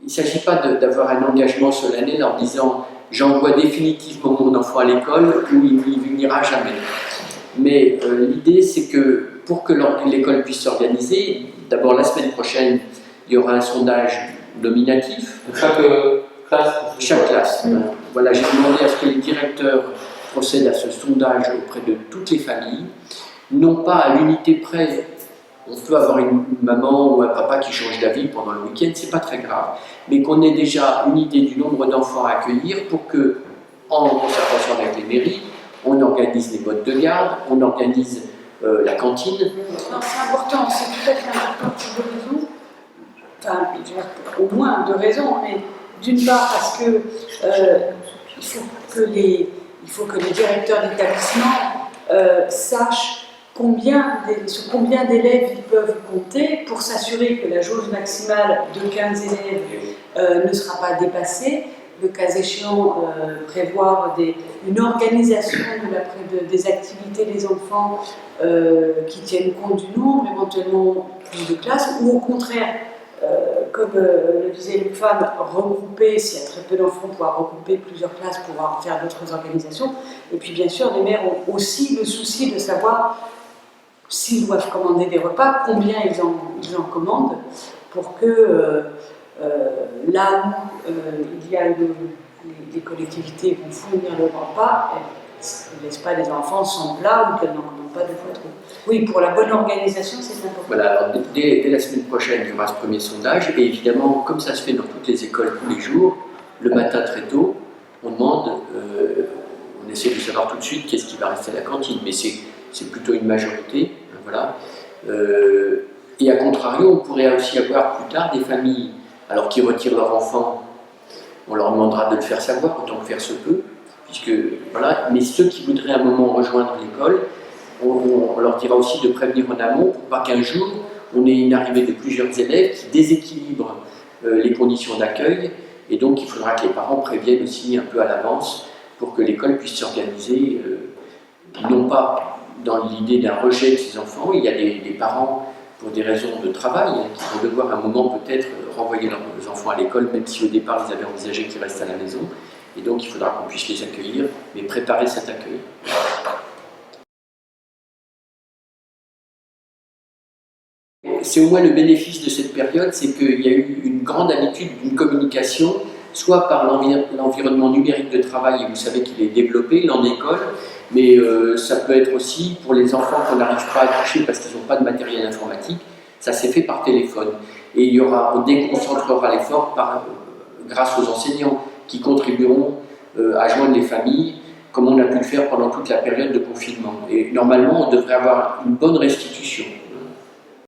ne s'agit pas d'avoir un engagement solennel en disant « j'envoie définitivement mon enfant à l'école » ou « il n'ira jamais ». Mais l'idée, c'est que pour que l'école puisse s'organiser, d'abord la semaine prochaine, il y aura un sondage nominatif. Chaque classe. Chaque classe. Voilà, j'ai demandé à ce que les directeurs procèdent à ce sondage auprès de toutes les familles, non pas à l'unité près. On peut avoir une maman ou un papa qui change d'avis pendant le week-end, c'est pas très grave, mais qu'on ait déjà une idée du nombre d'enfants à accueillir pour que, en concertation avec les mairies, on organise les modes de garde, on organise la cantine. Non, c'est important, c'est tout à fait important pour deux raisons. Enfin, au moins deux raisons, mais d'une part parce que il faut que les directeurs d'établissement sachent sur combien d'élèves ils peuvent compter pour s'assurer que la jauge maximale de 15 élèves ne sera pas dépassée. Le cas échéant, prévoir une organisation des activités des enfants qui tiennent compte du nombre, éventuellement plus de classes, ou au contraire, comme le disait une femme, regrouper, s'il y a très peu d'enfants, pouvoir regrouper plusieurs classes pour pouvoir faire d'autres organisations. Et puis bien sûr, les mères ont aussi le souci de savoir s'ils doivent commander des repas, combien ils en commandent, pour que là où il y a les collectivités vont fournir le repas, elles ne laissent pas les enfants sans plat ou qu'elles n'en commandent pas deux fois trop. Oui, pour la bonne organisation, c'est important. Voilà, alors dès la semaine prochaine, il y aura ce premier sondage, et évidemment, comme ça se fait dans toutes les écoles tous les jours, le matin très tôt, on demande, on essaie de savoir tout de suite qu'est-ce qui va rester à la cantine, mais c'est plutôt une majorité, voilà. Et à contrario, on pourrait aussi avoir plus tard des familles alors qui retirent leurs enfants, on leur demandera de le faire savoir autant que faire se peut, puisque voilà. Mais ceux qui voudraient à un moment rejoindre l'école, on leur dira aussi de prévenir en amont pour pas qu'un jour on ait une arrivée de plusieurs élèves qui déséquilibrent les conditions d'accueil, et donc il faudra que les parents préviennent aussi un peu à l'avance pour que l'école puisse s'organiser, non pas dans l'idée d'un rejet de ses enfants. Il y a des parents pour des raisons de travail, qui vont devoir à un moment peut-être renvoyer leurs enfants à l'école, même si au départ ils avaient envisagé qu'ils restent à la maison. Et donc il faudra qu'on puisse les accueillir, mais préparer cet accueil. C'est au moins le bénéfice de cette période, c'est qu'il y a eu une grande habitude d'une communication, soit par l'environnement numérique de travail, et vous savez qu'il est développé, dans l'école, mais ça peut être aussi pour les enfants qu'on n'arrive pas à toucher parce qu'ils n'ont pas de matériel informatique, ça s'est fait par téléphone. Et on déconcentrera l'effort grâce aux enseignants qui contribueront à joindre les familles, comme on a pu le faire pendant toute la période de confinement. Et normalement, on devrait avoir une bonne restitution.